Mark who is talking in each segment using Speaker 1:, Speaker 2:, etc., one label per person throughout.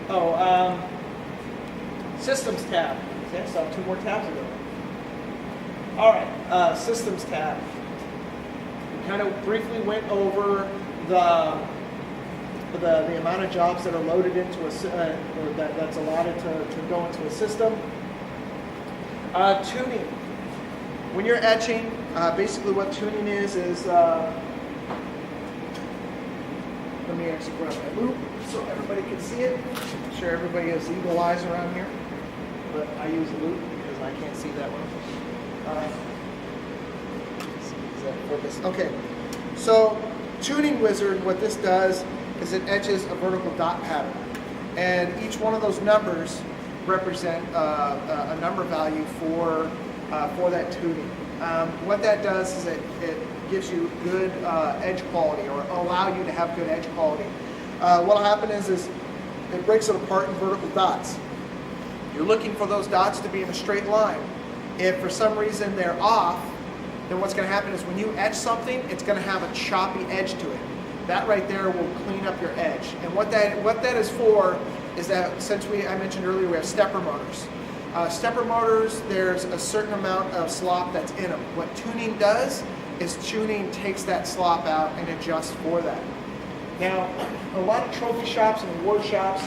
Speaker 1: Oh, Systems tab. Okay, so I have 2 more tabs to go. All right, Systems tab. We kind of briefly went over the amount of jobs that are loaded into or that's allotted to go into a system. Tuning. When you're etching, basically what tuning is let me actually grab my loop so everybody can see it. I'm sure everybody has eagle eyes around here, but I use a loop because I can't see that one. Is that focus? Okay, so Tuning Wizard, what this does is it etches a vertical dot pattern, and each one of those numbers represent a number value for that tuning. What that does is it gives you good edge quality, or allow you to have good edge quality. What will happen is it breaks it apart in vertical dots. You're looking for those dots to be in a straight line. If for some reason they're off, then what's going to happen is when you etch something, it's going to have a choppy edge to it. That right there will clean up your edge. And what that is for is that, since I mentioned earlier, we have stepper motors. Stepper motors, there's a certain amount of slop that's in them. What tuning does is tuning takes that slop out and adjusts for that. Now, a lot of trophy shops and award shops,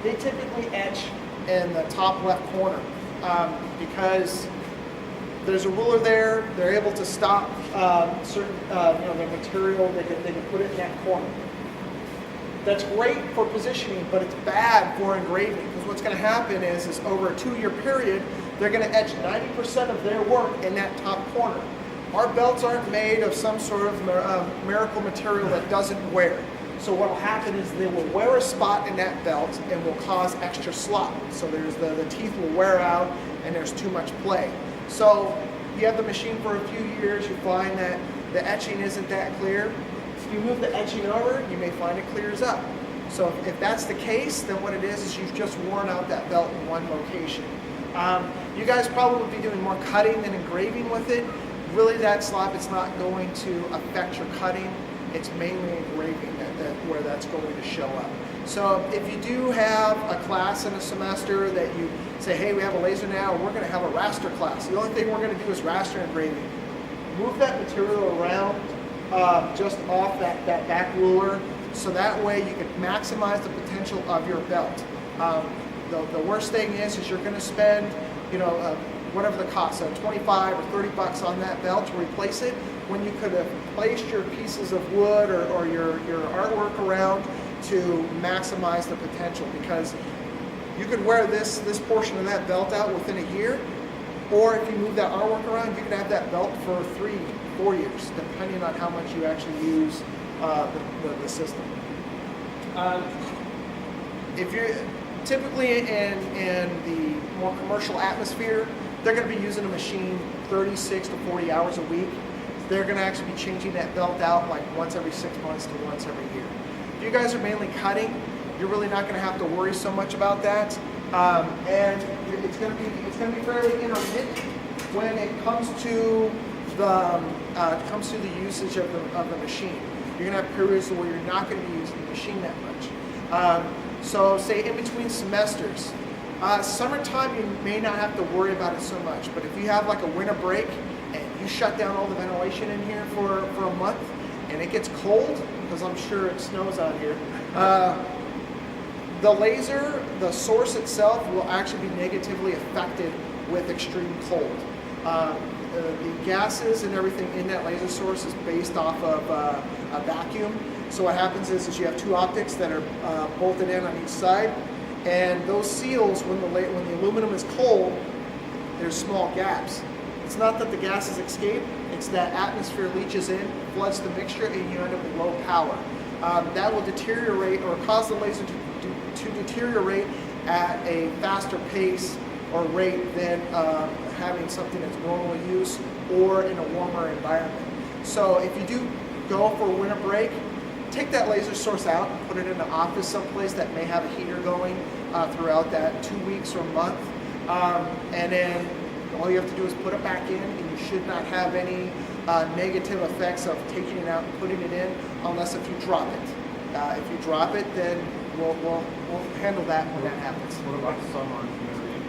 Speaker 1: they typically etch in the top left corner because there's a ruler there. They're able to stop certain their material. They can put it in that corner. That's great for positioning, but it's bad for engraving, because what's going to happen is over a 2-year period, they're going to etch 90% of their work in that top corner. Our belts aren't made of some sort of miracle material that doesn't wear. So what will happen is they will wear a spot in that belt and will cause extra slop. So there's the teeth will wear out and there's too much play. So you have the machine for a few years, you find that the etching isn't that clear. If you move the etching over, you may find it clears up. So if that's the case, then what it is you've just worn out that belt in one location. You guys probably would be doing more cutting than engraving with it. Really, that slop, it's not going to affect your cutting. It's mainly engraving where that's going to show up. So if you do have a class in a semester that you say, hey, we have a laser now, we're going to have a raster class. The only thing we're going to do is raster engraving. Move that material around just off that back ruler, so that way you can maximize the potential of your belt. The worst thing is you're going to spend, whatever the cost, so 25 or 30 bucks on that belt to replace it, when you could have placed your pieces of wood or your artwork around to maximize the potential, because you could wear this portion of that belt out within a year, or if you move that artwork around, you could have that belt for 3-4 years, depending on how much you actually use the system. If you're typically in the more commercial atmosphere, they're going to be using a machine 36 to 40 hours a week. They're going to actually be changing that belt out like once every 6 months to once every year. If you guys are mainly cutting, you're really not going to have to worry so much about that, and it's going to be fairly intermittent when it comes to the usage of the machine. You're going to have periods where you're not going to be using the machine that much. So say in between semesters, summertime you may not have to worry about it so much, but if you have like a winter break and you shut down all the ventilation in here for a month and it gets cold, because I'm sure it snows out here, the laser, the source itself, will actually be negatively affected with extreme cold. The gases and everything in that laser source is based off of a vacuum. So what happens is you have 2 optics that are bolted in on each side, and those seals, when the aluminum is cold, there's small gaps. It's not that the gases escape, it's that atmosphere leaches in, floods the mixture, and you end up with low power. That will deteriorate or cause the laser to deteriorate at a faster pace or rate than having something that's normal use or in a warmer environment. So if you do go for a winter break, take that laser source out and put it in an office someplace that may have a heater going throughout that 2 weeks or month. And then all you have to do is put it back in, and you should not have any negative effects of taking it out and putting it in, unless if you drop it. If you drop it, then we'll handle that when that happens.
Speaker 2: What about summer and humidity?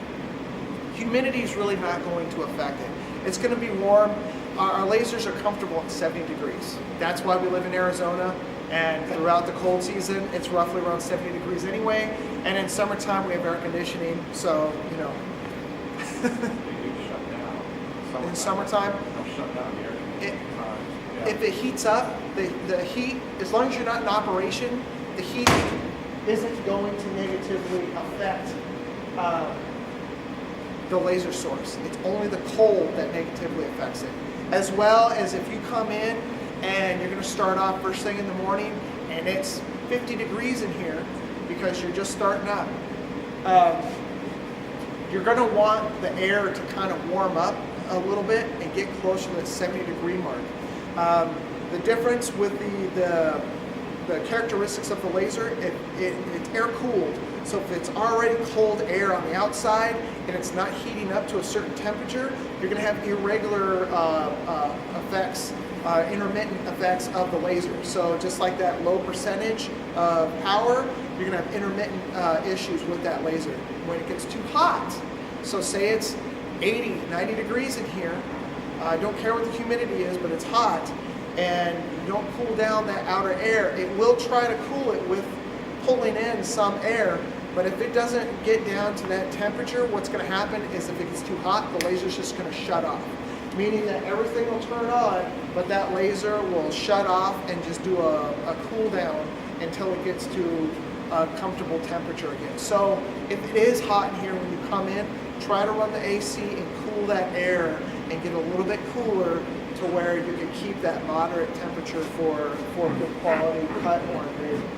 Speaker 1: Humidity is really not going to affect it. It's going to be warm. Our lasers are comfortable at 70 degrees. That's why we live in Arizona. And throughout the cold season, it's roughly around 70 degrees anyway. And in summertime, we have air conditioning. So, you know.
Speaker 2: They do shut down.
Speaker 1: In summertime,
Speaker 2: They'll shut down the air conditioning times. Yeah.
Speaker 1: if it heats up, the heat, as long as you're not in operation, the heat isn't going to negatively affect the laser source. It's only the cold that negatively affects it. As well as if you come in and you're going to start off first thing in the morning and it's 50 degrees in here because you're just starting up, you're going to want the air to kind of warm up a little bit and get closer to the 70-degree mark. The difference with the characteristics of the laser, it's air cooled. So if it's already cold air on the outside and it's not heating up to a certain temperature, you're going to have irregular effects, intermittent effects of the laser. So just like that low percentage of power, you're going to have intermittent issues with that laser. When it gets too hot, so say it's 80, 90 degrees in here, I don't care what the humidity is, but it's hot, and you don't cool down that outer air, it will try to cool it with pulling in some air, but if it doesn't get down to that temperature, what's going to happen is if it gets too hot, the laser's just going to shut off. Meaning that everything will turn on, but that laser will shut off and just do a cool down until it gets to a comfortable temperature again. So if it is hot in here when you come in, try to run the AC and cool that air and get a little bit cooler to where you can keep that moderate temperature for good quality cut or engraving.